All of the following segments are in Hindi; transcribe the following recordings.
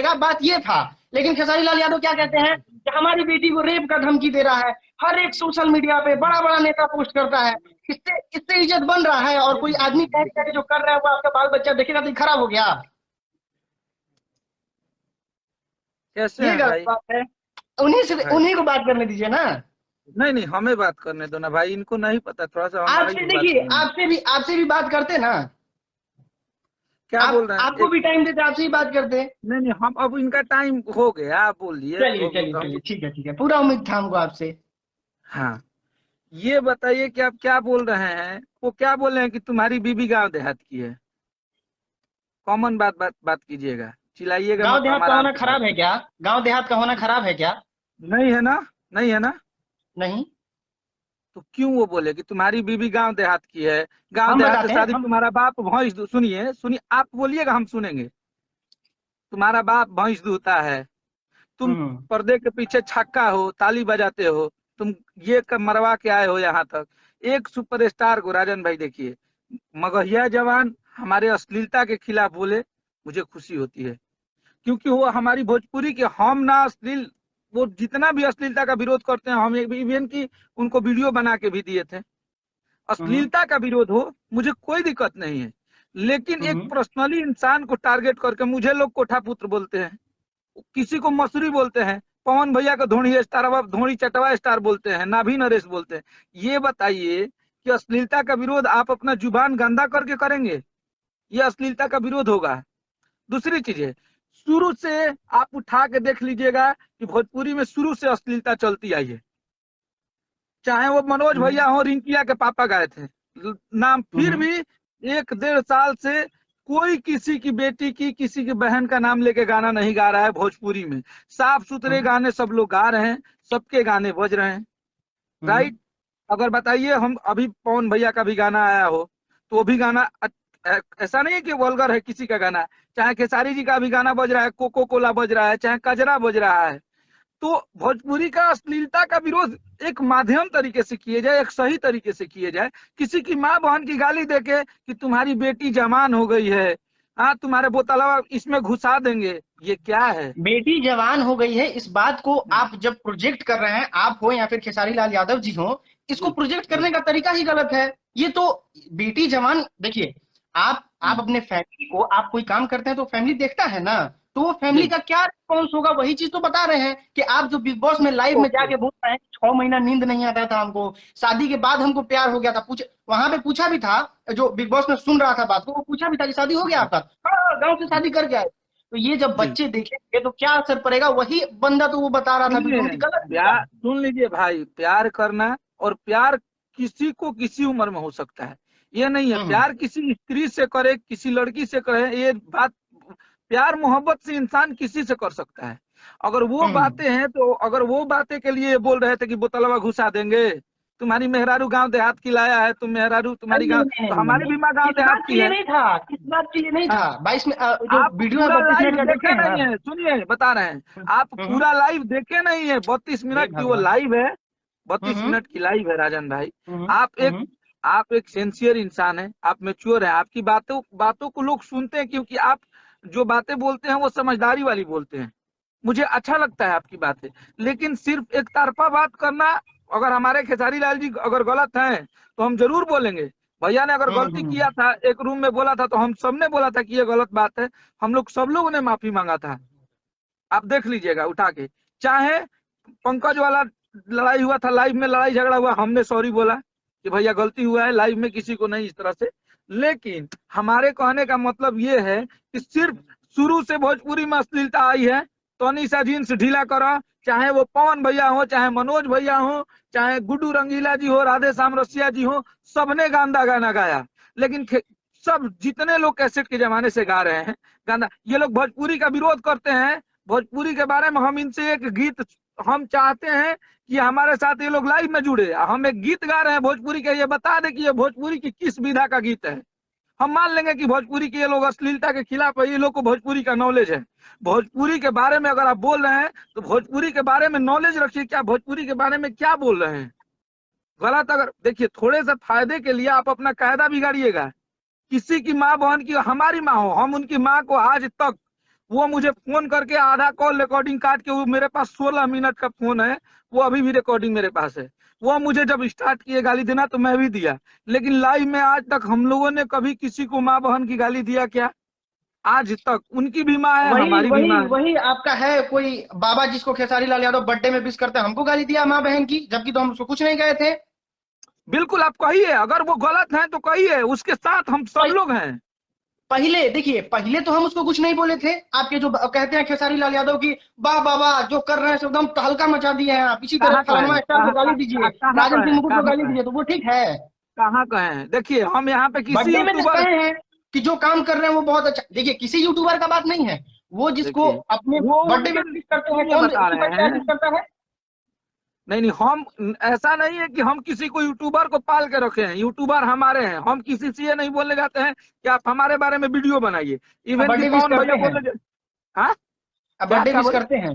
पड़ेगा, बात ये था। लेकिन खेसारी लाल यादव क्या कहते हैं कि हमारी बेटी को रेप का धमकी दे रहा है, हर एक सोशल मीडिया पे बड़ा बड़ा नेता पोस्ट करता है, इससे इससे इज्जत बन रहा है, और कोई आदमी कह के जो कर रहा है वो आपका बाल बच्चा देखेगा तो खराब हो गया। कैसे ये हैं गलत भाई? बात है। उन्हीं से भाई उन्हीं को बात करने दीजिए ना। नहीं नहीं, हमें बात करने दो ना भाई, इनको नहीं पता, थोड़ा सा हमारी आपसे भी बात देखिए, सुनिए। आपसे भी बात करते ना। क्या बोल आप रहे हैं? आपको एक भी टाइम देते, आपसे ही बात करते। नहीं नहीं, हम अब इनका टाइम हो गया, आप बोलिए चलिए अब चलिए हम चलिए, लोग। ठीक है, पूरा उम्मीद था हमको आपसे। हाँ, ये बताइए कि आप क्या बोल रहे हैं? वो क्या बोल रहे हैं कि तुम्हारी बीबी गांव देहात की है? कॉमन बात कीजिएगा, चिल्लाइएगा गांव मत, देहात का हमारा होना आपसे बात खराब है है। क्या? गांव देहात का होना खराब है क्या? नहीं है ना? नहीं है ना? नहीं। तो क्यों वो बोले कि तुम्हारी बीबी गांव देहात की है? गांव हम देहात से बताते हैं शादी, हम। तुम्हारा बाप भैंस सुनिए सुनिए, आप बोलिएगा हम सुनेंगे। तुम्हारा बाप भैंस दूता है, तुम हम्म। पर्दे के पीछे छक्का हो, ताली बजाते हो, तुम ये मरवा के आए हो यहाँ तक। एक सुपरस्टार को, राजन भाई देखिए, मगहिया जवान हमारे अश्लीलता के खिलाफ बोले, मुझे खुशी होती है, क्योंकि वो हमारी भोजपुरी के, हम ना अश्लील, वो जितना भी अश्लीलता का विरोध करते हैं, हम इवन की उनको वीडियो बना के भी दिए थे। हम्म। अश्लीलता का विरोध हो, मुझे कोई दिक्कत नहीं है, लेकिन एक हम्म। पर्सनली इंसान को टारगेट करके मुझे लोग कोठा पुत्र बोलते हैं, किसी को मसूरी बोलते हैं, पवन भैया को धोनी स्टार, धोनी चटवा स्टार बोलते हैं, नाभी नरेश बोलते हैं। ये बताइए कि अश्लीलता का विरोध आप अपना जुबान गंदा करके करेंगे? ये अश्लीलता का विरोध होगा? दूसरी चीज है, शुरू से आप उठा के देख लीजिएगा कि भोजपुरी में शुरू से अश्लीलता चलती आई है, चाहे वो मनोज हम्म। भैया हो, रिंकिया के पापा गाए थे नाम, फिर हम्म। भी 1-1.5 साल से कोई किसी की बेटी की, किसी की बहन का नाम लेके गाना नहीं गा रहा है भोजपुरी में। साफ सुथरे हम्म। गाने सब लोग गा रहे हैं, सबके गाने बज रहे हैं, हम्म। राइट? अगर बताइए, हम अभी पवन भैया का भी गाना आया हो तो वो भी गाना ऐसा नहीं है कि वल्गर है किसी का गाना, चाहे खेसारी जी का भी गाना बज रहा है, कोको कोला बज रहा है, चाहे कजरा बज रहा है। तो भोजपुरी का अश्लीलता का विरोध एक माध्यम तरीके से किए जाए, एक सही तरीके से किए जाए। किसी की माँ बहन की गाली देके कि तुम्हारी बेटी जवान हो गई है, हाँ तुम्हारे बोतलवा इसमें घुसा देंगे, ये क्या है? बेटी जवान हो गई है, इस बात को हम्म, आप जब प्रोजेक्ट कर रहे हैं, आप हो या फिर खेसारी लाल यादव जी हो, इसको जी प्रोजेक्ट जी करने का तरीका ही गलत है। ये तो बेटी जवान, देखिए, आप हम्म, अपने फैमिली को, आप कोई काम करते हैं तो फैमिली देखता है ना, तो वो फैमिली जी का क्या रिस्पॉन्स होगा, वही चीज तो बता रहे हैं कि आप जो बिग बॉस में लाइव में ओके। जाके बोल रहे हैं 6 महीना नींद नहीं आता था हमको, शादी के बाद हमको प्यार हो गया था, पूछ वहां पे पूछा भी था, जो बिग बॉस में सुन रहा था बात को, वो पूछा भी था कि शादी हो गया जी आपका? हाँ, गाँव से शादी करके आए। तो ये जब जी बच्चे देखेंगे तो क्या असर पड़ेगा, वही बंदा तो वो बता रहा था वीडियो में सुनिए, कि गलत किया प्यार है। सुन लीजिए भाई, प्यार करना और प्यार किसी को किसी उम्र में हो सकता है, ये नहीं है हम्म। प्यार किसी स्त्री से करे, किसी लड़की से करे, ये बात, प्यार मोहब्बत से इंसान किसी से कर सकता है। अगर वो हम्म। बातें हैं, तो अगर वो बातें के लिए बोल रहे थे कि बोतलवा घुसा देंगे, तुम्हारी मेहरारू गांव देहात की लाया है, तुम मेहरारू तुम्हारी नहीं गांव, नहीं तो नहीं हमारी नहीं, भी माँ गांव इस देहात बात के की लिए है। नहीं था, इस बात के लिए नहीं था। हाँ, 22 में जो आप वीडियो है पूरा 32 मिनट लाइव का, देखे देखे हैं नहीं आप? है, सुनिए बता रहे हैं, आप हम्म। पूरा लाइव देखे नहीं है, 32 मिनट हे की वो भगवान। लाइव है, बत्तीस हम्म। मिनट की लाइव है राजन भाई। हम्म। आप एक हम्म। आप एक सिंसियर इंसान है, आप मैच्योर हैं, आपकी बातों बातों को लोग सुनते हैं, क्योंकि आप जो बातें बोलते हैं वो समझदारी वाली बोलते हैं, मुझे अच्छा लगता है आपकी बातें। लेकिन सिर्फ एक तरफा बात करना, अगर हमारे खेसारी लाल जी अगर गलत हैं तो हम जरूर बोलेंगे, भैया ने अगर गलती हम्म। किया था, एक रूम में बोला था तो हम सबने बोला था कि ये गलत बात है, हम लोग सब लोगों ने माफी मांगा था। आप देख लीजिएगा उठा के, चाहे पंकज वाला लड़ाई हुआ था, लाइव में लड़ाई झगड़ा हुआ, हमने सॉरी बोला कि भैया गलती हुआ है, लाइव में किसी को नहीं इस तरह से। लेकिन हमारे कहने का मतलब ये है कि सिर्फ शुरू से भोजपुरी में अश्लीलता आई है, तो सा जींस ढीला करो, चाहे वो पवन भैया हो, चाहे मनोज भैया हो, चाहे गुड्डू रंगीला जी हो, राधे श्याम रसिया जी हो, सबने गांदा गाना गाया। लेकिन सब जितने लोग कैसेट के जमाने से गा रहे हैं गाना, ये लोग भोजपुरी का विरोध करते हैं। भोजपुरी के बारे में हम इनसे एक गीत, हम चाहते हैं कि हमारे साथ ये लोग लाइव में जुड़े, हम एक गीत गा रहे हैं भोजपुरी के, ये बता दे कि ये भोजपुरी की किस विधा का गीत है। हम मान लेंगे कि भोजपुरी के ये लोग अश्लीलता के खिलाफ है, ये लोग को भोजपुरी का नॉलेज है। भोजपुरी के बारे में अगर आप बोल रहे हैं तो भोजपुरी के बारे में नॉलेज रखिए, क्या भोजपुरी के बारे में क्या बोल रहे हैं। गलत अगर देखिए, थोड़े से फायदे के लिए आप अपना कायदा बिगाड़िएगा। किसी की माँ बहन की, हमारी माँ हो, हम उनकी माँ को आज तक वो मुझे फोन करके आधा कॉल रिकॉर्डिंग काट के, वो मेरे पास 16 मिनट का फोन है, वो अभी भी रिकॉर्डिंग मेरे पास है। वो मुझे जब स्टार्ट किए गाली देना तो मैं भी दिया, लेकिन लाइव में आज तक हम लोगों ने कभी किसी को माँ बहन की गाली दिया क्या? आज तक उनकी भी माँ है, वही हमारी भी वही माँ है। वही आपका है कोई बाबा जिसको खेसारी लाल यादव बर्थडे में विश करते हैं, हमको गाली दिया माँ बहन की, जबकि तो हम उसको कुछ नहीं गए थे। बिल्कुल आप कहिए, अगर वो गलत है तो कहिए, उसके साथ हम सब लोग हैं। पहले देखिए, पहले तो हम उसको कुछ नहीं बोले थे। आपके जो कहते हैं खेसारी लाल यादव की, वाह बाबा जो कर रहे हैं सो एकदम तहलका मचा दिए हैं आप, इसी तरह कहाँ का फलाना है, स्टार को गाली दीजिए, कहाँ का राजन सिंह है, मुकुट को कहाँ गाली का है, दीजिए, तो वो ठीक है। कहाँ का है? देखिए हम यहाँ पे किसी बर्थडे में तो यूट्यूबर, कहे हैं कि जो काम कर रहे हैं वो बहुत अच्छा। देखिए किसी यूट्यूबर का बात नहीं है, वो जिसको देखिए अपने वो बर्थडे में उनके विश करते हैं, लिए कौन बता उसी रहे पर क्या हैं। विश करता है। नहीं नहीं, हम ऐसा नहीं है कि हम किसी को यूट्यूबर को पाल के रखे हैं, यूट्यूबर हमारे हैं। हम किसी से ये नहीं बोलने जाते हैं कि आप हमारे बारे में वीडियो बनाइए। इवन कि बर्थडे विश पवन करते भैया हैं, बोले, हाँ अब क्या बर्थडे क्या विश बोले? करते हैं।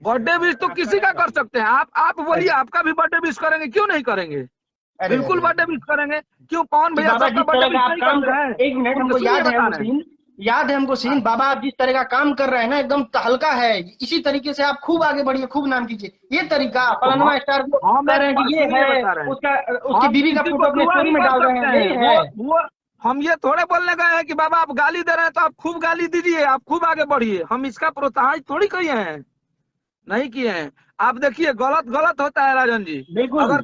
बर्थडे विश तो किसी का कर सकते हैं। आप बोलिए, अच्छा, आपका भी बर्थडे विश करेंगे, क्यों नहीं करेंगे? अरे बिल्कुल अरे बर्थडे अरे। विश करेंगे। क्यों पवन कि भैया बाबा सबका जिस बर्थडे तरह का विश आप नहीं काम करते हैं? कर, एक मिनट, हमको सुनिए याद है बता वो रहे हैं। सीन, याद है हमको सीन, हाँ, बाबा आप जिस तरह का काम कर रहे हैं ना एकदम तहलका है, इसी तरीके से आप खूब आगे बढ़िए, खूब नाम कीजिए। ये तरीका तो फलाना स्टार को हम कह एक रहे हैं कि ये सुनिए है, बता रहे हैं, उसका उसकी हम बीवी का किसी को फोटो अपने दुआ स्टोरी नहीं में कर डाल रहे हैं, सकते हैं। यही है। वो हम ये थोड़े बोलने गए हैं कि बाबा आप गाली दे रहे हैं तो आप खूब गाली दीजिए, आप खूब आगे बढ़िए। हम इसका प्रोत्साहन थोड़ी किए हैं, नहीं किए हैं। आप देखिए, गलत गलत होता है राजन जी। बिल्कुल। अगर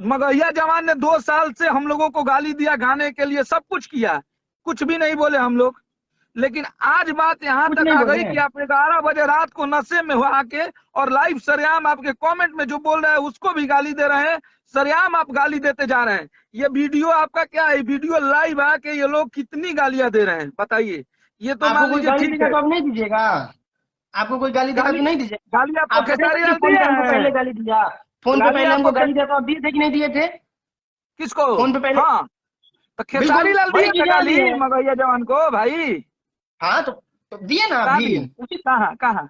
मगहिया जवान ने 2 साल से हम लोगों को गाली दिया, गाने के लिए सब कुछ किया, कुछ भी नहीं बोले हम लोग। लेकिन आज बात यहाँ कुछ तक नहीं आ बोले गई हैं। कि आप 11 बजे रात को नशे में हो आके और लाइव सरेआम आपके कमेंट में जो बोल रहे हैं उसको भी गाली दे रहे हैं। सरेआम आप गाली देते जा रहे हैं। ये वीडियो आपका क्या है? वीडियो लाइव आके ये लोग कितनी गालियां दे रहे हैं बताइए। ये तो आपको मान कोई लीजिए गाली ठीक देगा है। तो आप नहीं दीजिएगा, आपको कोई गाली देगा गाली तो नहीं दीजिएगा। गाली आपको आपको नहीं खेसारी कि लाल फोन दिए पे हमको हैं? पहले गाली दिया, फोन पे गाली पहले हमको आपको गाली दिया तो आप दिए थे कि नहीं दिए थे? किसको? फोन पे पहले, हाँ, तो खेसारी बिल्कुल लाल वही दिए थे चीज यहाँ गाली भी है। मगहिया जवान को भाई। हाँ तो दिए ना आप कहाँ भी, दिए? उसी कहाँ कहाँ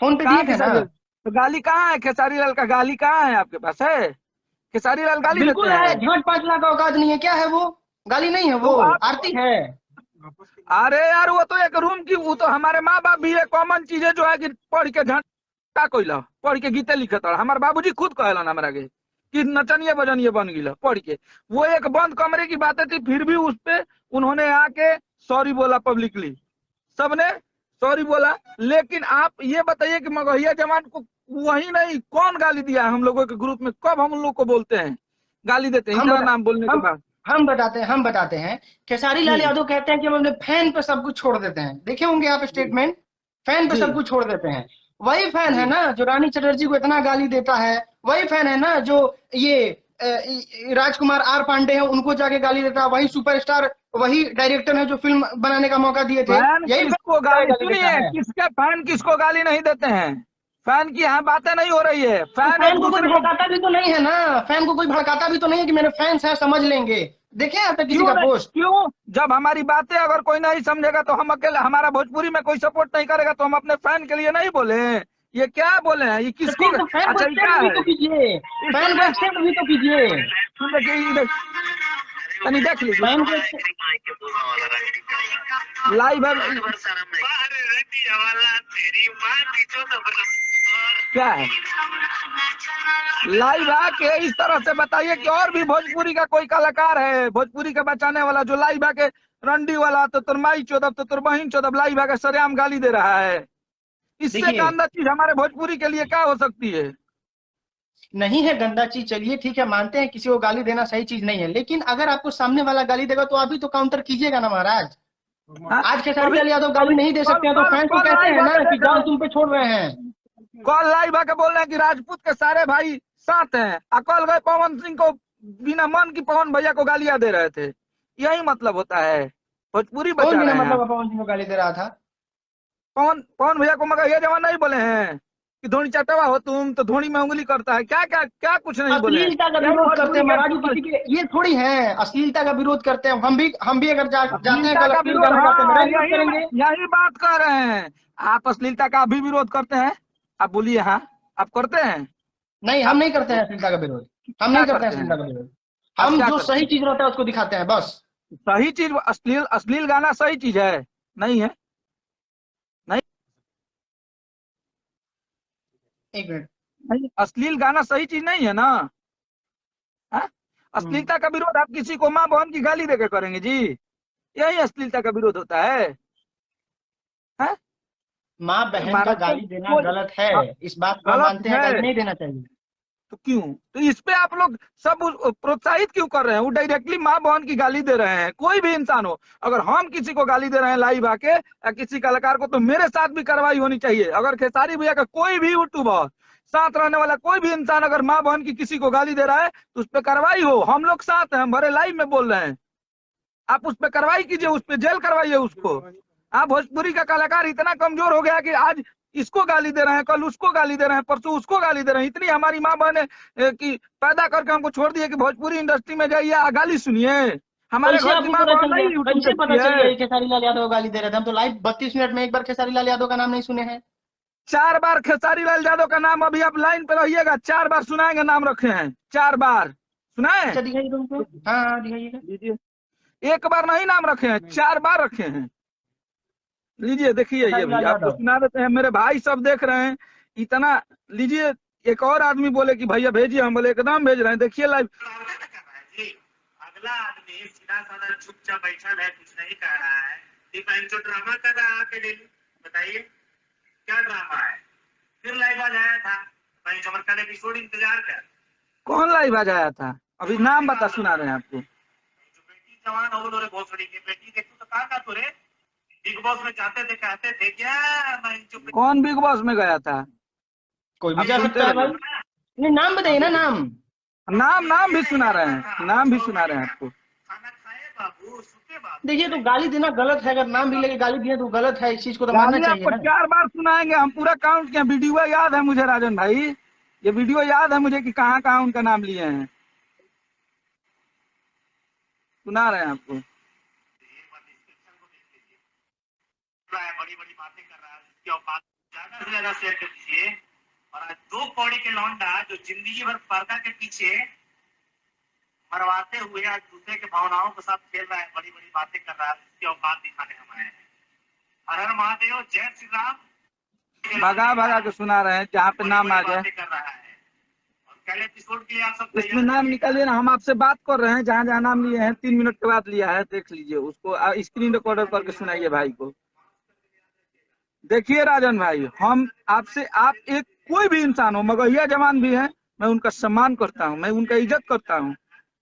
फोन पे दिए कहाँ थे ना। खेसारी लाल? तो गाली कहाँ है? खेसारी लाल का गाली कहाँ है? आपके पास है? खेसारी लाल गाली देते बिल्कुल है, हैं? झाट 5 लाख का औकात नहीं है, क्या है वो? गाली नहीं है तो वो, आप, आरती है। अरे यार वो तो एक रूम की, वो तो हमारे माँ बाप भी है। कॉमन चीजें जो है कि पढ़ के झंडा कोइला पढ़ के गीते लिखत रहा। हमारे बाबूजी खुद कहलन हमरा के कि नचनिए बजनिए बन गिला पढ़ के। वो एक बंद कमरे की बातें थी, फिर भी उस पे उन्होंने आके सॉरी बोला पब्लिकली, सबने सॉरी बोला। लेकिन आप ये बताइए कि मगहिया जवान को वही नहीं, कौन गाली दिया है हम लोगों के ग्रुप में? कब हम लोग को बोलते हैं गाली देते हैं हम इतना बता नाम बोलने के हम बाद? हम बताते हैं। खेसारी लाल जी यादव कहते हैं कि हम अपने फैन पे सब कुछ छोड़ देते हैं, देखे होंगे आप जी स्टेटमेंट, फैन पे जी सब कुछ छोड़ देते हैं। वही फैन है जी। ना जो रानी चटर्जी को इतना गाली देता है, वही फैन है ना जो ये राजकुमार आर पांडे हैं उनको जाके गाली देता है, वही सुपरस्टार, वही डायरेक्टर है जो फिल्म बनाने का मौका दिए थे, फैन यही किसको फैन गाली, गाली देता सुनिए, है। किसके फैन किसको गाली नहीं देते हैं? फैन की यहाँ बातें नहीं हो रही है। तो फैन फैन एक को कोई दूसरे को भड़काता भी तो नहीं है ना, फैन को कोई भड़काता भी तो नहीं है कि मेरे फैंस हैं समझ लेंगे। देखे आप तक किसी क्यों का नहीं, पोस्ट? क्यों? जब हमारी बातें अगर कोई नहीं समझेगा तो हम अकेले, हमारा भोजपुरी में कोई सपोर्ट नहीं करेगा तो हम अपने फैन के लिए नहीं बोले? ये क्या बोले हैं? ये तो किसको? फिर तो फैन को अच्छा ये क्या एक्सेप्ट भी है? तो कीजिए, फैन को एक्सेप्ट भी तो कीजिए। तनी देख लीजिए फैन को लाइव है, क्या है लाइव आके इस तरह से बताइए कि और भी भोजपुरी का कोई कलाकार है भोजपुरी का बचाने वाला जो लाइव आके रंडी वाला तो तुरमाई चौदह तो तुरबहीन चौदह लाइव आके सरेआम गाली दे रहा है? इससे देखिए, गंदा चीज हमारे भोजपुरी के लिए क्या हो सकती है? नहीं है गंदा चीज, चलिए ठीक है, मानते हैं किसी को गाली देना सही चीज नहीं है, लेकिन अगर आपको सामने वाला गाली देगा तो आप भी तो काउंटर कीजिएगा ना महाराज। हाँ? आज खेसारी कभी लाल यादव गाली कभी नहीं दे कल सकते हैं तो कल फैंस को कल कहते लाइव हैं ना आके कि देख जान रहे तुम पे छोड़ रहे हैं। कल लाइव आके बोल रहे हैं कि राजपूत के सारे भाई साथ हैं, कल गए पवन सिंह को बिना मन की पवन भैया को गालियां दे रहे थे। यही मतलब होता है, भोजपुरी कौन बचा बिना रहे हैं मतलब आप। पवन सिंह को गाली दे रहा था? पवन पवन भैया को मगर ये जवान नहीं बोले हैं कि धोनी चटवा हो तुम तो धोनी में उंगली करता है, क्या क्या क्या कुछ नहीं बोले हैं। अश्लीलता का यही विरोध करते भोजपुरी हैं के महाराज, किसी के ये थोड़ी है अश्लीलता का विरोध करते हैं। हम भी अगर जाते हैं अश्लीलता कल का अश्लील विरोध, गाना गाते हैं हाँ महाराज, विरोध करेंगे। यही बात कर रहे हैं। आप अश्लीलता का भी विरोध करते हैं? आप बोलिए, हाँ आप करते हैं? नहीं, हम आप नहीं करते हैं अश्लीलता का विरोध, हम क्या नहीं करते हैं करते हैं? अश्लीलता का विरोध। आप हम क्या जो करते सही हैं? चीज रहता है उसको दिखाते हैं बस। सही चीज, अश्लील अश्लील गाना सही चीज है? नहीं है। एक मिनट। नहीं, अश्लील गाना सही चीज नहीं है ना। हाँ? अश्लीलता का विरोध आप किसी को माँ बहन की गाली देकर करेंगे जी? यही अश्लीलता का विरोध होता है। हाँ? माँ बहन का महाराज गाली देना कोई गलत है, हाँ, इस बात को हम गलत मानते हैं, गाली है नहीं देना चाहिए। तो क्यों? तो इस पे आप लोग सब प्रोत्साहित क्यों कर रहे हैं? वो डायरेक्टली माँ बहन की गाली दे रहे हैं। कोई भी इंसान हो, अगर हम किसी को गाली दे रहे हैं लाइव आके या किसी कलाकार को, तो मेरे साथ भी कार्रवाई होनी चाहिए। अगर खेसारी भैया का कोई भी यूट्यूबर, साथ रहने वाला कोई भी इंसान अगर माँ बहन की किसी को गाली दे रहा है तो उस पर कार्रवाई हो। हम लोग साथ हैं, हम भरे लाइव में बोल रहे हैं। आप उस पर कार्रवाई कीजिए, उस पर जेल करवाइए उसको। आप भोजपुरी का कलाकार इतना कमजोर हो गया कि आज इसको गाली दे रहे हैं, कल उसको गाली दे रहे हैं, परसों उसको गाली दे रहे हैं। इतनी हमारी माँ बहन की पैदा करके हमको छोड़ दिए कि भोजपुरी इंडस्ट्री में जाइए गाली सुनिए। हमारे कैसे घर की आपको माँ पता बहन चल गया, नहीं यूट्यूब कैसे देखती पता चल है। गया ये खेसारी लाल यादव को गाली दे रहे थे? हम तो लाइव 32 मिनट में एक बार खेसारी लाल यादव का नाम नहीं सुने हैं। 4 बार खेसारी लाल यादव का नाम, अभी आप लाइन पे रहिएगा, 4 बार सुनाएंगे, नाम रखे हैं 4 बार सुनाए। अच्छा दिखाइए तुमको, हाँ हाँ दिखाइएगा। लीजिए, एक बार नहीं नाम रखे हैं, 4 बार रखे हैं। लीजिए देखिए, ये खेसारी भी लाल आपको यादव। सुना देते हैं, मेरे भाई सब देख रहे हैं इतना। लीजिए, एक और आदमी बोले कि भैया भेजिए, हम बोले एकदम भेज रहे हैं, देखिए लाइव। अगला आदमी सीधा साधा चुपचाप बैठा है, कुछ नहीं कह रहा है, जो ड्रामा कर रहा है आके डेली। बताइए क्या ड्रामा है? फिर लाइव आज आया था, चमर का एपिसोड इंतजार कर। कौन लाइव आज आया था? अभी नाम बता, सुना रहे हैं आपको। जो बेटी जवान हो रे भोसड़ी की बेटी, देखो तो कहा था तुरे बिग बॉस में जाते थे, कहते थे क्या कौन बिग बॉस में गया था? कोई भी आप जा सुनते सकता है भाई। रहिए। नहीं नाम बताइए ना, नाम। नाम भी सुना रहे हैं, नाम भी सुना रहे हैं आपको। खाना खाए बाबू, सुते बाबू। देखिए तो गाली देना गलत है, अगर नाम भी लेके गाली दिए तो गलत है, इस चीज को तो मानना गाली चाहिए आपको ना। 4 बार सुनाएंगे, हम पूरा काउंट किया, वीडियो याद है मुझे राजन भाई, ये वीडियो याद है मुझे कि कहाँ कहाँ उनका नाम लिए हैं। सुना रहे हैं आपको। बड़ी बड़ी बातें कर रहा है, इसकी औकात ज्यादा से ज्यादा शेयर कर दीजिए। और आज 2 कौड़ी के लौंडा जो जिंदगी भर पर्दा के पीछे मरवाते हुए आज दूसरे के भावनाओं के साथ खेल रहा है, बड़ी बड़ी बातें कर रहा है, इसकी औकात दिखाने हम आए हैं। हर हर महादेव, जय श्री राम। भगा भगा के सुना रहे हैं, जहाँ पे नाम आ जाए। कर रहा है और कल एपिसोड के लिए आप सब इसमें नाम निकालिए ना, हम आपसे बात कर रहे हैं, जहाँ जहाँ नाम लिए हैं 3 मिनट के बाद लिया है, देख लीजिए उसको, स्क्रीन रिकॉर्डर करके सुनाइए भाई को। देखिए राजन भाई, हम आपसे, आप एक कोई भी इंसान हो, मगहिया जवान भी है, मैं उनका सम्मान करता हूँ, मैं उनका इज्जत करता हूँ।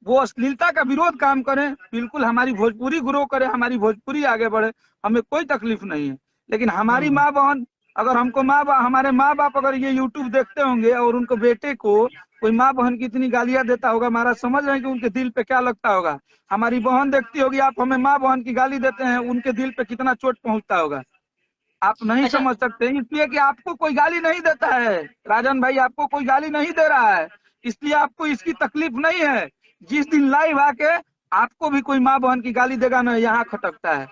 वो अश्लीलता का विरोध काम करें, बिल्कुल हमारी भोजपुरी ग्रो करे, हमारी भोजपुरी आगे बढ़े, हमें कोई तकलीफ नहीं है। लेकिन हमारी माँ बहन, अगर हमको हमारे माँ बाप अगर ये यूट्यूब देखते होंगे और उनको बेटे को कोई माँ बहन की इतनी गालियां देता होगा, महाराज समझ रहे हैं कि उनके दिल पे क्या लगता होगा। हमारी बहन देखती होगी, आप हमें माँ बहन की गाली देते हैं, उनके दिल पे कितना चोट पहुंचता होगा, आप नहीं अच्छा समझ सकते। इसलिए कि आपको कोई गाली नहीं देता है राजन भाई, आपको कोई गाली नहीं दे रहा है, इसलिए आपको इसकी तकलीफ नहीं है। जिस दिन लाइव आके आपको भी कोई माँ बहन की गाली देगा ना, यहाँ खटकता है।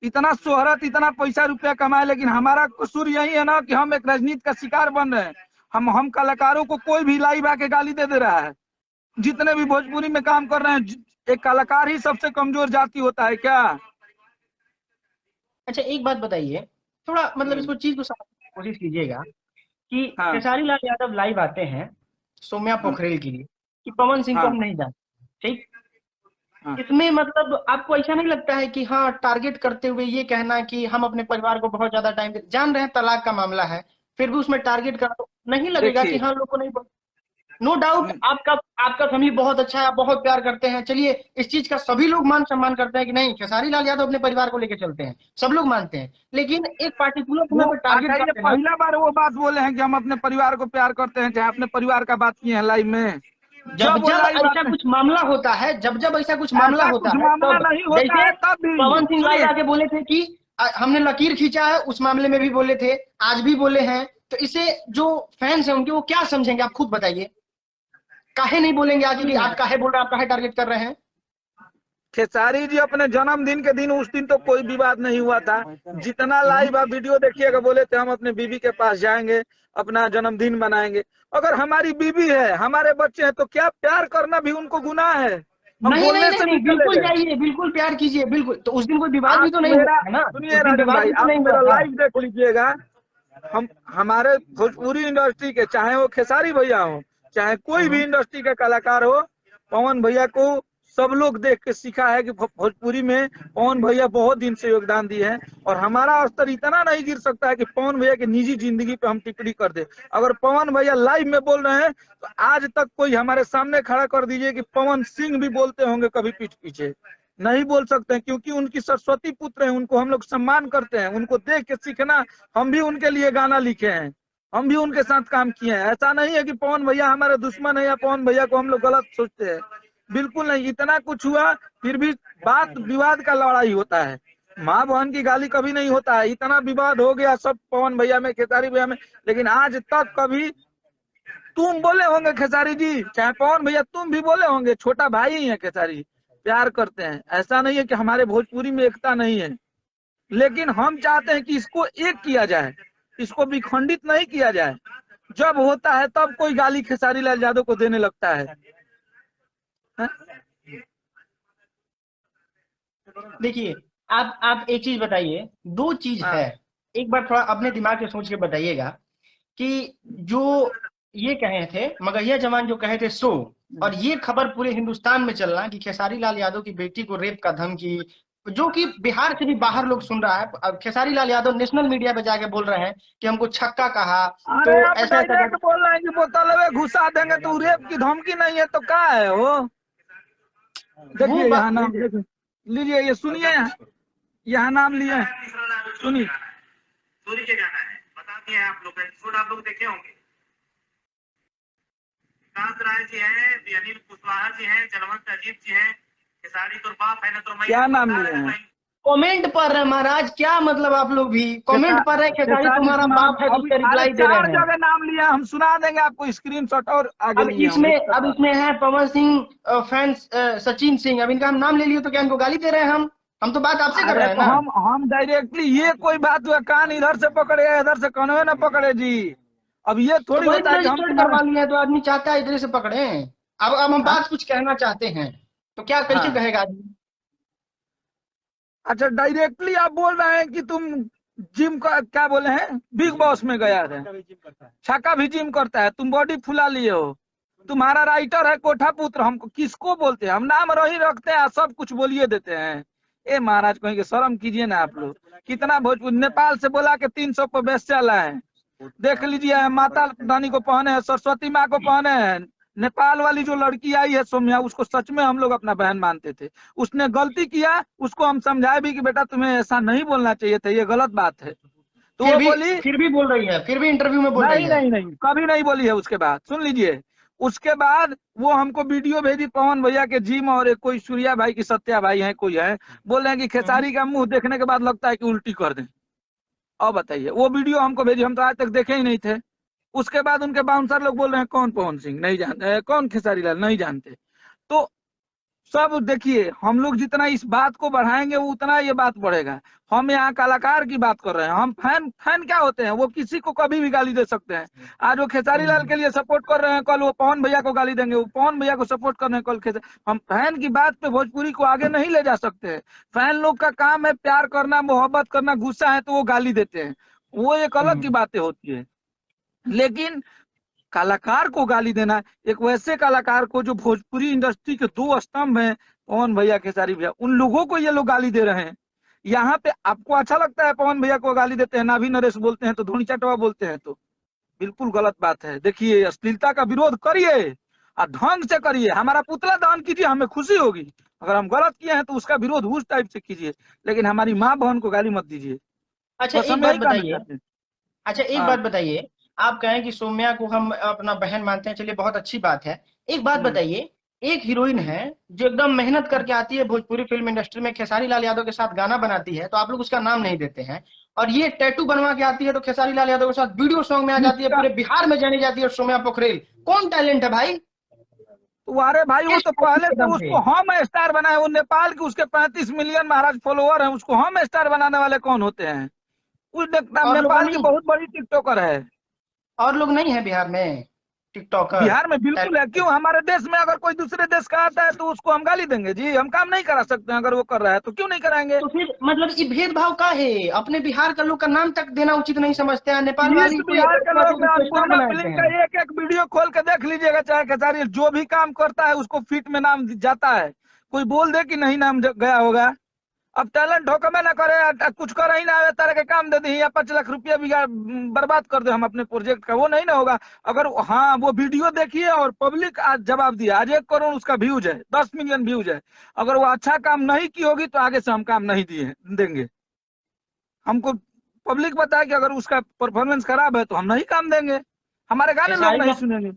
इतना शोहरत, इतना पैसा रुपया कमाए, लेकिन हमारा कसूर यही है ना कि हम एक राजनीति का शिकार बन रहे हैं। हम कलाकारों को कोई भी लाइव आके गाली दे रहा है। जितने भी भोजपुरी में काम कर रहे हैं, एक कलाकार ही सबसे कमजोर जाति होता है क्या? अच्छा एक बात बताइए, थोड़ा मतलब इसको चीज को समझने की कोशिश कीजिएगा कि हाँ खेसारी लाल यादव लाइव आते हैं सौम्या हाँ पोखरेल के लिए कि पवन सिंह को हाँ हम नहीं जानते, ठीक? हाँ। इसमें मतलब आपको ऐसा नहीं लगता है कि हाँ टारगेट करते हुए ये कहना कि हम अपने परिवार को बहुत ज्यादा टाइम जान रहे हैं, तलाक का मामला है, फिर भी उसमें टारगेट करना तो नहीं लगेगा कि देखिए, हाँ लोग को नहीं? नो डाउट आपका आपका फैमिली बहुत अच्छा है, आप बहुत प्यार करते हैं, चलिए इस चीज का सभी लोग मान सम्मान करते हैं कि नहीं खेसारी लाल यादव अपने परिवार को लेकर चलते हैं, सब लोग मानते हैं। लेकिन एक पार्टिकुलर समय वो पर टारगेट बताइए, कर देना। पहला बार वो बात बोले हैं कि हम अपने परिवार को प्यार करते हैं, चाहे अपने परिवार का बात किए हैं लाइव में? जब वो जब लाइव ऐसा आते हैं, कुछ मामला होता है, जब जब ऐसा कुछ मामला ऐसा होता कुछ है, मामला तब नहीं होता जैसे है तब भी। पवन सिंह लाल सुनिए, आके बोले थे कि हमने लकीर खींचा है, उस मामले में भी बोले थे, आज भी बोले हैं, तो इसे जो फैंस हैं उनके वो क्या समझेंगे, आप खुद बताइए। काहे नहीं बोलेंगे आगे कि आप काहे बोल रहे हैं, आप काहे टारगेट कर रहे हैं? खेसारी जी अपने जन्मदिन के दिन, उस दिन तो कोई विवाद नहीं हुआ था। जितना लाइव आप वीडियो देखिएगा, बोले थे हम अपने बीबी के पास जाएंगे, अपना जन्मदिन मनाएंगे। अगर हमारी बीबी है, हमारे बच्चे हैं, तो क्या प्यार करना भी उनको गुनाह है? हम नहीं बोलने नहीं से नहीं, भी चले बिल्कुल गए। जाइए, बिल्कुल प्यार कीजिए, बिल्कुल। तो उस दिन कोई विवाद भी आप तो नहीं मेरा हुआ है ना, सुनिए उस दिन राजन विवाद भाई, भी तो आप नहीं हुआ मेरा था। लाइव देख लीजिएगा, हम हमारे भोजपुरी इंडस्ट्री के, चाहे वो खेसारी भैया हो, चाहे कोई भी इंडस्ट्री का कलाकार हो, पवन भैया को सब लोग देख के सीखा है कि भोजपुरी में पवन भैया बहुत दिन से योगदान दिए हैं। और हमारा स्तर इतना नहीं गिर सकता है कि पवन भैया की निजी जिंदगी पे हम टिप्पणी कर दे। अगर पवन भैया लाइव में बोल रहे हैं तो आज तक कोई हमारे सामने खड़ा कर दीजिए कि पवन सिंह भी बोलते होंगे कभी पीठ पीछे, नहीं बोल सकते हैं, क्योंकि उनकी सरस्वती पुत्र हैं, उनको हम लोग सम्मान करते हैं। उनको देख के सीखना, हम भी उनके लिए गाना लिखे हैं, हम भी उनके साथ काम किए हैं। ऐसा नहीं है कि पवन भैया हमारे दुश्मन है या पवन भैया को हम लोग गलत सोचते हैं, बिल्कुल नहीं। इतना कुछ हुआ फिर भी बात विवाद का लड़ाई होता है, माँ बहन की गाली कभी नहीं होता है। इतना विवाद हो गया सब पवन भैया में, खेसारी भैया में, लेकिन आज तक कभी तुम बोले होंगे खेसारी जी, चाहे पवन भैया तुम भी बोले होंगे, छोटा भाई ही है खेसारी, प्यार करते हैं। ऐसा नहीं है कि हमारे भोजपुरी में एकता नहीं है, लेकिन हम चाहते हैं कि इसको एक किया जाए, इसको विखंडित नहीं किया जाए। जब होता है तब कोई गाली खेसारी लाल यादव को देने लगता है। देखिए, आप एक चीज बताइए, दो चीज है, एक बार थोड़ा अपने दिमाग से सोच के बताइएगा कि जो ये कहे थे मगहिया जवान जो कहे थे सो, और ये खबर पूरे हिंदुस्तान में चलना कि खेसारी लाल यादव की बेटी को रेप का धमकी, जो कि बिहार से भी बाहर लोग सुन रहा है। अब खेसारी लाल यादव नेशनल मीडिया पे जाके बोल रहे हैं कि हमको छक्का कहा, तो ऐसा बोल रहे हैं कि बोतल में घुसा देंगे तो रेप की धमकी नहीं है तो क्या है वो। देखिए यहाँ नाम लीजिए, ये सुनिए, यहाँ नाम लिए, सुनिए। सूर्य के गाना है, बता दिए आप लोग, एपिसोड आप लोग देखे होंगे। विकास राय जी है, अनिल कुशवाहा जी है, जलवंत अजीत जी है, खेसारी तो बाप है ना, तो क्या नाम लिए हैं? कमेंट पर रहे महाराज, क्या मतलब आप लोग भी कमेंट पर रहे खेसारी तुम्हारा बाप है, तो रिप्लाई दे रहे हैं। 4 जगह नाम लिया, हम सुना देंगे आपको स्क्रीनशॉट और आगे। अब इसमें है पवन सिंह फैंस सचिन सिंह, अब इनका हम नाम ले लिए तो क्या इनको गाली दे रहे हैं? हम तो बात आपसे कर रहे हैं ना। हम डायरेक्टली, ये कोई बात हुआ, कान इधर से पकड़े इधर से कन्वे न पकड़े जी। अब ये थोड़ी होता है कि हम करवा लिए तो आदमी चाहता है इधर से पकड़े। अब हम बात कुछ कहना चाहते हैं तो क्या कैसे कहेगा आदमी? अच्छा, डायरेक्टली आप बोल रहे हैं कि तुम जिम का क्या बोले हैं, बिग बॉस में गया है, छक्का भी जिम करता है, तुम बॉडी फुला लिए हो, तुम्हारा राइटर है कोठा पुत्र, हमको किसको बोलते हैं? हम नाम रही रखते हैं, सब कुछ बोलिए देते हैं। ए महाराज कहेंगे शर्म कीजिए ना आप लोग। कितना भोजपुर नेपाल से बोला के 300 पर बेच चला है, देख लीजिए। माता रानी को पहने हैं, सरस्वती माँ को पहने हैं। नेपाल वाली जो लड़की आई है सौम्या, उसको सच में हम लोग अपना बहन मानते थे। उसने गलती किया, उसको हम समझाए भी कि बेटा तुम्हें ऐसा नहीं बोलना चाहिए था, ये गलत बात है। तो वो बोली, फिर भी बोल रही है, फिर भी इंटरव्यू में बोल रही है। नहीं, कभी नहीं बोली है। उसके बाद सुन लीजिए, उसके बाद वो हमको वीडियो भेजी पवन भैया के जिम, और एक कोई सूर्या भाई की सत्या भाई है कोई है, बोल रहे हैं कि खेसारी का मुंह देखने के बाद लगता है कि उल्टी कर दें। और बताइए, वो वीडियो हमको भेजी, हम तो आज तक देखे ही नहीं थे। उसके बाद उनके बाउंसर लोग बोल रहे हैं कौन पवन सिंह, नहीं जानते, कौन खेसारी लाल, नहीं जानते। तो सब देखिए, हम लोग जितना इस बात को बढ़ाएंगे वो उतना ये बात बढ़ेगा। हम यहाँ कलाकार की बात कर रहे हैं, हम फैन क्या होते हैं? वो किसी को कभी भी गाली दे सकते हैं। आज वो खेसारी लाल के लिए सपोर्ट कर रहे हैं, कल वो पवन भैया को गाली देंगे, वो पवन भैया को सपोर्ट कर रहे हैं, कल खेसारी। हम फैन की बात पे भोजपुरी को आगे नहीं ले जा सकते। फैन लोग का काम है प्यार करना, मोहब्बत करना, गुस्सा है तो वो गाली देते हैं, वो एक अलग की बातें होती है। लेकिन कलाकार को गाली देना, एक वैसे कलाकार को जो भोजपुरी इंडस्ट्री के 2 स्तंभ हैं, पवन भैया खेसारी भैया, उन लोगों को ये लोग गाली दे रहे हैं। यहाँ पे आपको अच्छा लगता है पवन भैया को गाली देते हैं, नाभी नरेश बोलते हैं, तो धोनी चटवा बोलते हैं, तो बिल्कुल गलत बात है। देखिए, अश्लीलता का विरोध करिए और ढंग से करिए। हमारा पुतला दहन कीजिए, हमें खुशी होगी। अगर हम गलत किए हैं तो उसका विरोध उस टाइप से कीजिए, लेकिन हमारी माँ बहन को गाली मत दीजिए। अच्छा एक बात बताइए, आप कहें कि सौम्या को हम अपना बहन मानते हैं, चलिए बहुत अच्छी बात है। एक बात बताइए, एक हीरोइन है जो एकदम मेहनत करके आती है भोजपुरी फिल्म इंडस्ट्री में, खेसारी लाल यादव के साथ गाना बनाती है, तो आप लोग उसका नाम नहीं देते हैं। और ये टैटू बनवा के आती है तो खेसारी लाल यादव के साथ वीडियो सॉन्ग में आ जाती है, पूरे बिहार में जानी जाती है सौम्या पोखरेल। कौन टैलेंट है भाई? अरे भाई, वो तो पहले तो उसको हम स्टार बनाए, वो नेपाल के उसके 35 मिलियन महाराज फॉलोअर हैं, उसको हम स्टार बनाने वाले कौन होते हैं? उस नेपाल की बहुत बड़ी टिकटॉकर है। और लोग नहीं है बिहार में? टिकटॉकर। बिहार में बिल्कुल है। क्यों? हमारे देश में अगर कोई दूसरे देश का आता है तो उसको हम गाली देंगे? जी हम काम नहीं करा सकते हैं, अगर वो कर रहा है तो क्यों नहीं कराएंगे? तो फिर मतलब ये भेदभाव का है? अपने बिहार का लोग का नाम तक देना उचित नहीं समझते हैं, नेपाल इस वाली कोई बिहार के लोग में स्टार अन्नपूर्णा बनाते फिल्म हैं। का एक एक वीडियो खोल के देख लीजिएगा, चाहे खेसारी जो भी काम करता है उसको फिट में नाम जाता है। कोई बोल दे कि नहीं नाम गया होगा? अब टैलेंट होकर ना करे, कुछ कर ही ना आवे, तरह के काम दे दी या 5 लाख रुपया भी बर्बाद कर दे हम अपने प्रोजेक्ट का, वो नहीं ना होगा। अगर हाँ वो वीडियो देखिए और पब्लिक आज जवाब दिया, आज 1 करोड़ उसका व्यूज है, 10 मिलियन व्यूज है। अगर वो अच्छा काम नहीं की होगी तो आगे से हम काम नहीं देंगे। हमको पब्लिक बताए कि अगर उसका परफॉर्मेंस खराब है तो हम नहीं काम देंगे, हमारे गाने लोग नहीं सुनेंगे।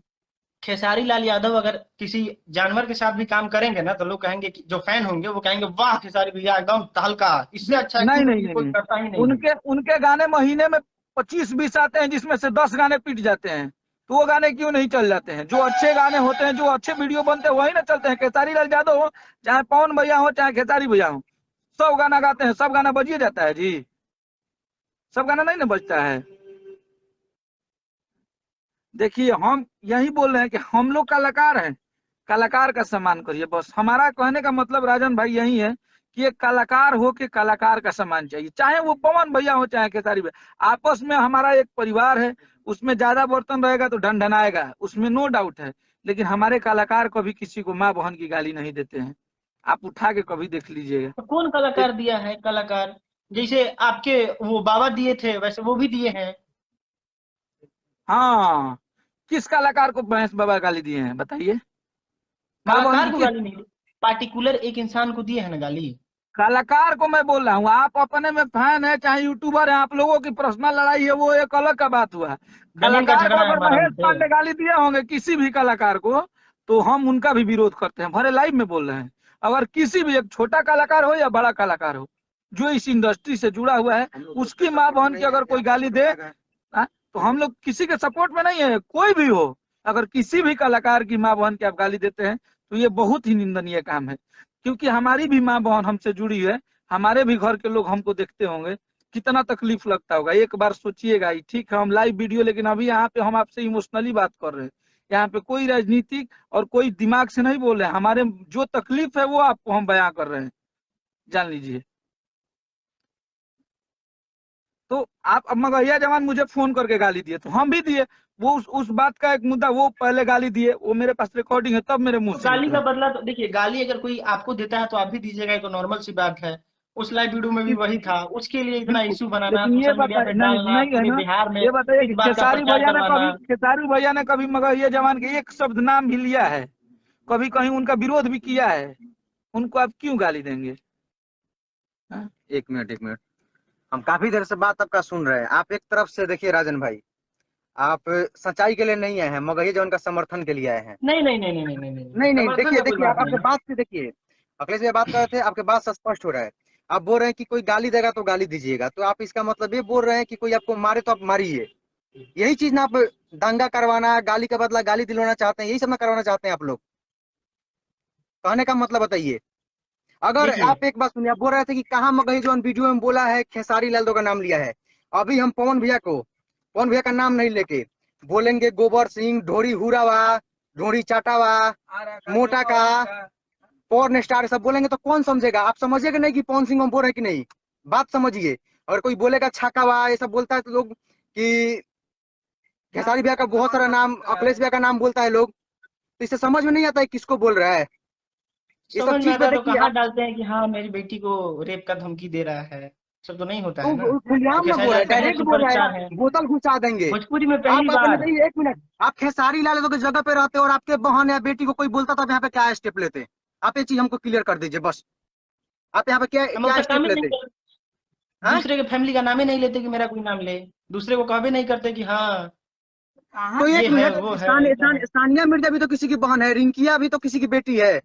खेसारी लाल यादव अगर किसी जानवर के साथ भी काम करेंगे ना तो लोग कहेंगे कि जो फैन होंगे वो कहेंगे वाह खेसारी भैया एकदम तहलका, इससे अच्छा नहीं क्यों नहीं कोई नहीं, करता ही नहीं है। उनके गाने महीने में 25-20 आते हैं जिसमें से 10 गाने पिट जाते हैं, तो वो गाने क्यों नहीं चल जाते हैं? जो अच्छे गाने होते हैं, जो अच्छे वीडियो बनते हैं वही ना चलते हैं। खेसारी लाल यादव हो, चाहे पवन भैया हो, चाहे खेसारी भैया हो, सब गाना गाते हैं, सब गाना बजिए जाता है जी? सब गाना नहीं ना बजता है। देखिए हम यही बोल रहे हैं कि हम लोग कलाकार हैं, कलाकार का सम्मान करिए बस। हमारा कहने का मतलब राजन भाई यही है कि एक कलाकार हो के कलाकार का सम्मान चाहिए, चाहे वो पवन भैया हो चाहे खेसारी भैया। आपस में हमारा एक परिवार है, उसमें ज्यादा बर्तन रहेगा तो ढनढनाएगा, उसमें नो डाउट है। लेकिन हमारे कलाकार कभी किसी को माँ बहन की गाली नहीं देते हैं, आप उठा के कभी देख लीजिएगा। तो कौन कलाकार दिया है? कलाकार जैसे आपके वो बाबा दिए थे वैसे वो भी दिए हैं। हाँ, किस कलाकार को महेश बाबा गाली दिए हैं बताइए? माँ बहन कलाकार की को किस गाली नहीं दी, पार्टिकुलर एक इंसान को दिए है ना गाली। कलाकार को मैं बोल रहा हूँ? आप अपने में फैन है चाहे यूट्यूबर है, आप लोगों की पर्सनल लड़ाई है, वो एक अलग का बात हुआ। जमीन का कलाकार को झगड़ा है अगर हमारा महेश उनसे। पांडे गाली दिए होंगे किसी भी कलाकार को तो हम उनका भी विरोध करते हैं, भरे लाइव में बोल रहे हैं। अगर किसी भी एक छोटा कलाकार हो या बड़ा कलाकार हो जो इस इंडस्ट्री से जुड़ा हुआ है, उसकी माँ बहन की अगर कोई गाली दे तो हम लोग किसी के सपोर्ट में नहीं है, कोई भी हो। अगर किसी भी कलाकार की माँ बहन की आप गाली देते हैं तो ये बहुत ही निंदनीय काम है, क्योंकि हमारी भी माँ बहन हमसे जुड़ी है, हमारे भी घर के लोग हमको देखते होंगे, कितना तकलीफ लगता होगा। एक बार सोचिएगा ही। ठीक है हम लाइव वीडियो, लेकिन अभी यहाँ पे हम आपसे इमोशनली बात कर रहे हैं, यहाँ पे कोई राजनीतिक और कोई दिमाग से नहीं बोल रहे हैं, हमारे जो तकलीफ है वो आपको हम बयां कर रहे हैं, जान लीजिए। तो आप अब मगहिया जवान मुझे फोन करके गाली दिए तो हम भी दिए, वो उस बात का एक मुद्दा, वो पहले गाली दिए, वो मेरे पास रिकॉर्डिंग है, तब मेरे मुंह तो से गाली का निकला। बदला तो देखिए, गाली अगर कोई आपको देता है तो आप भी दीजिएगा, ये तो नॉर्मल सी बात है। उस लाइव वीडियो में भी वही था, उसके लिए इतना बिल्कुल। इशू बनाना, लेकिन ये सोशल मीडिया बता पे नहीं डालना, नहीं है पूरे ना, बिहार में ये बताइए इस कि बात का प्रचार करवाना। खेसारी भैया ने कभी मगहिया जवान के एक शब्द नाम भी लिया है? कभी कहीं उनका विरोध भी किया है? उनको आप क्यों गाली देंगे? हाँ? एक मिनट, हम काफी देर से बात आपका सुन रहे हैं। आप एक तरफ से देखिए राजन भाई, आप सच्चाई के लिए नहीं आए हैं, मगहिया जवान का समर्थन के लिए आए हैं। नहीं नहीं नहीं नहीं नहीं नहीं नहीं नहीं नहीं, समर्थन का कोई देखिए बात आप नहीं आपके है। बात से देखिए, अखिलेश भैया बात कर रहे थे, आपके बात से स्पष्ट हो रहा है। आप बोल रहे हैं कि कोई गाली देगा तो गाली दीजिएगा, तो आप इसका मतलब ये बोल रहे हैं कि कोई आपको मारे तो आप मारिए। यही चीज ना आप दंगा करवाना, गाली का बदला गाली दिलवाना चाहते हैं, यही सब ना करवाना चाहते हैं आप लोग? कहने का मतलब बताइए। अगर देखिए आप एक बात सुनिए, आप बोल रहे थे कि कहाँ मगही जो वीडियो में बोला है खेसारी लाल का नाम लिया है। अभी हम पवन भैया का नाम नहीं लेके बोलेंगे गोबर सिंह, ढोरी हुरावा, ढोरी चाटावा, मोटा का, पॉर्न स्टार सब बोलेंगे तो कौन समझेगा? आप समझिएगा नहीं कि पवन सिंह हम बोल रहे हैं कि नहीं, बात समझिए। और कोई बोलेगा छाकावा ये सब बोलता है तो लोग कि खेसारी भैया का बहुत सारा नाम, अखिलेश भैया का नाम बोलता है लोग, तो इससे समझ में नहीं आता है किसको बोल रहा है। ये सब समझ में चीज पे आता है तो देखिए कहाँ आप, डालते हैं कि हाँ मेरी बेटी को रेप का धमकी दे रहा है, सब तो नहीं होता है ना। तो तो खुलेआम में खेसारी बोल रहा है, लाल पहले डायरेक्ट बोल रहा सुपरस्टार है, है, बोतल घुसा देंगे। भोजपुरी में पहली आप अपने बार। नहीं, एक मिनट, आप खेसारी लाल यादव की जगह पे रहते और आपके बहन या बेटी को कोई बोलता था यहाँ पे क्या स्टेप लेते? आप ये चीज हमको क्लियर कर दीजिए बस। आप यहाँ पे क्या हम क्या उसका स्टेप काम ही नहीं लेते? करते, हाँ? दूसरे के फैमिली का नाम ही नहीं लेते कि मेरा कोई नाम ले, दूसरे को कहबे नहीं करते कि हाँ तो ये एक है मिनट, वो है ऐसा है। सानिया मिर्जा भी तो किसी की बहन है, रिंकिया भी तो किसी की बेटी है।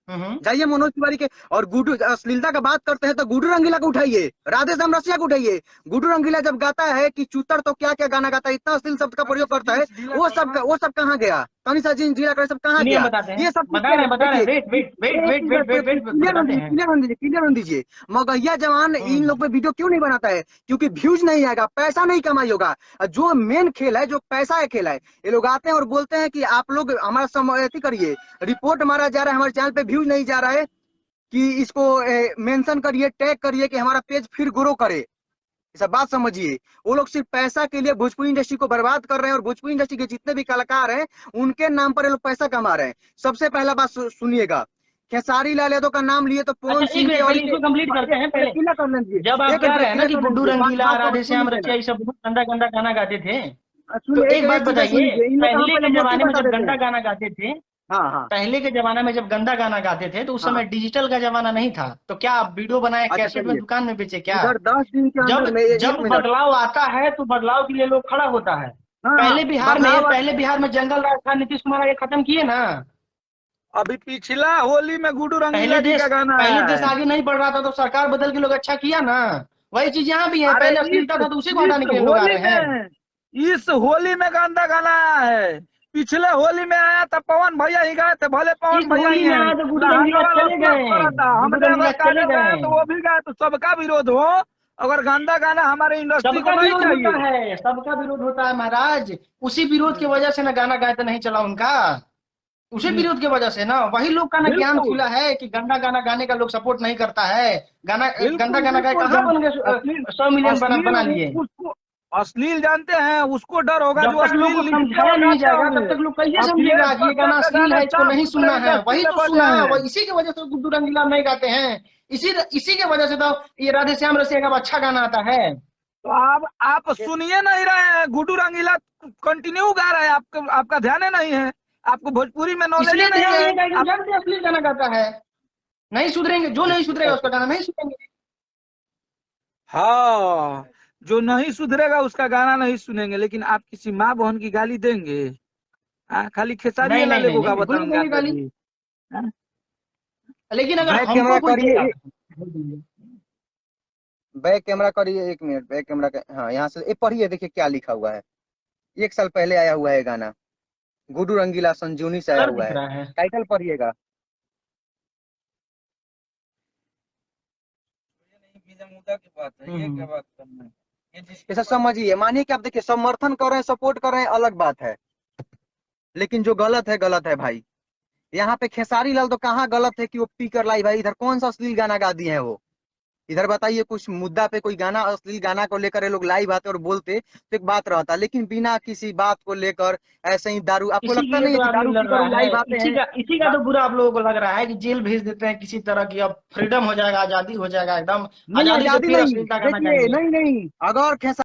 जाइए मनोज तिवारी के और गुड्डू, अश्लीलता का बात करते हैं तो गुड्डू रंगीला को उठाइए, राधेश्याम रसिया को उठाइए। गुड्डू रंगीला जब गाता है कि चूतर तो क्या क्या गाना गाता है, इतना अश्लील शब्द का प्रयोग करता है, वो सब कहाँ गया? सनी साजिन जिला कलेक्टर सब कहाँ सुनिए गया? बताते हैं, ये सब बता रहे हैं, क्लियर होने दीजिए। मगहिया जवान इन लोग पे वीडियो क्यों नहीं बनाता है? क्योंकि व्यूज नहीं आएगा, पैसा नहीं कमाई होगा। जो मेन खेल है, जो पैसा है खेल है, ये लोग आते हैं और बोलते हैं कि आप लोग हमारा करिए, रिपोर्ट मारा जा रहा है, हमारे चैनल पे व्यूज नहीं जा रहा है, कि इसको मेंशन करिए, टैग करिए कि हमारा पेज फिर ग्रो करे। सब बात समझिए। वो लोग सिर्फ पैसा के लिए भोजपुरी इंडस्ट्री को बर्बाद कर रहे हैं, और भोजपुरी इंडस्ट्री के जितने भी कलाकार हैं उनके नाम पर ये लोग पैसा कमा रहे हैं। सबसे पहला बात सुनिएगा, खेसारी लाल यादव का नाम लिए तो पवन अच्छा, एक सिंह मिनट पहले इसको कंप्लीट करते हैं। पहले कर लीजिए। जब आप कह रहे हैं ना कि गुड्डू रंगीला, राधे श्याम रचिया, ये सब बहुत गंदा गंदा गाना गाते थे, तो एक बात बताइए, पहले के जमाने में जब गंदा गाना गाते थे, हाँ, पहले के जमाने में जब गंदा गाना गाते थे तो उस समय डिजिटल का जमाना नहीं था, तो क्या आप वीडियो बनाए कैसेट में दुकान में बेचे क्या? 10 दिन के अंदर जब बदलाव आता है तो बदलाव के लिए लोग खड़ा होता है। पहले बिहार में जंगल राज था, नीतीश कुमार आगे खत्म किए ना। अभी पिछला होली में गुड्डू रंगीला जी का गाना पहले है। देश आगे नहीं बढ़ रहा था तो सरकार बदल के लोग अच्छा किया ना। वही चीज यहाँ भी है, पहले अश्लीलता था तो उसी को हटाने के लिए लोग आ रहे हैं। इस होली में गंदा गाना आया है, पिछले होली में आया था, पवन भैया ही गए थे, भले पवन भैया ही हैं, तो गुड्डू रंगीला चले गए, तो वो भी गए, तो सबका विरोध हो। अगर गंदा गाना हमारे इंडस्ट्री को नहीं चाहिए, सबका विरोध होता है महाराज। उसी विरोध की वजह से ना गाना गाते नहीं चला उनका, उसी विरोध की वजह से ना। वही लोग का ना ज्ञान खुला है कि गंदा गाना गाने का लोग सपोर्ट नहीं करता है। गंदा गाना गाए कहाँ बन गए 100 मिलियन बना लिए। अश्लील जानते हैं, उसको डर होगा जब जो तक लोग को समझाया नहीं जाएगा तब तक लोग कैसे समझेगा कि ये गाना अश्लील है, इसको नहीं सुनना है। वही तो सुना है, वही इसी की वजह से गुड्डू रंगीला नहीं गाते हैं। इसी के वजह से तो ये राधे श्याम रसिया का अच्छा गाना आता है। तो आप सुनिए नहीं रहे हैं, गुड्डू रंगीला कंटिन्यू गा रहे हैं, आपका ध्यान नहीं है, आपको भोजपुरी में नॉलेज नहीं है। अश्लील गाना गाता है, नहीं सुधरेंगे, जो नहीं सुधरेगा उसका गाना नहीं सुनेंगे। हाँ, जो नहीं सुधरेगा उसका गाना नहीं सुनेंगे, लेकिन आप किसी माँ बहन की गाली देंगे? खाली खेसारी लाल को बताऊंगा। लेकिन अगर बैक कैमरा करिए, 1 मिनट बैक कैमरा का, हाँ यहाँ से पढ़िए, देखिए क्या लिखा हुआ है। 1 साल पहले आया हुआ है गाना, गुड्डू रंगीला संजीवनी से आया हुआ है। टाइटल पढ़िएगा। की बात है, ये क्या बात करना है? ऐसा समझिए, मानिए कि आप देखिए समर्थन कर रहे हैं, सपोर्ट कर रहे हैं, अलग बात है, लेकिन जो गलत है भाई। यहाँ पे खेसारी लाल तो कहाँ गलत है कि वो पी कर लाई भाई? इधर कौन सा अश्लील गाना गा दिए हैं वो? इधर बताइए, कुछ मुद्दा पे कोई गाना, अश्लील गाना को लेकर ये लोग लाइव आते और बोलते तो एक बात रहता, लेकिन बिना किसी बात को लेकर ऐसे ही दारू, आपको लगता नहीं है कि दारू पीकर लाइव आते हैं? इसी का तो बुरा आप लोगों को लग रहा है कि जेल भेज देते हैं किसी तरह की, अब फ्रीडम हो जाएगा, आजादी हो जाएगा, एकदम आजादी नहीं, अगर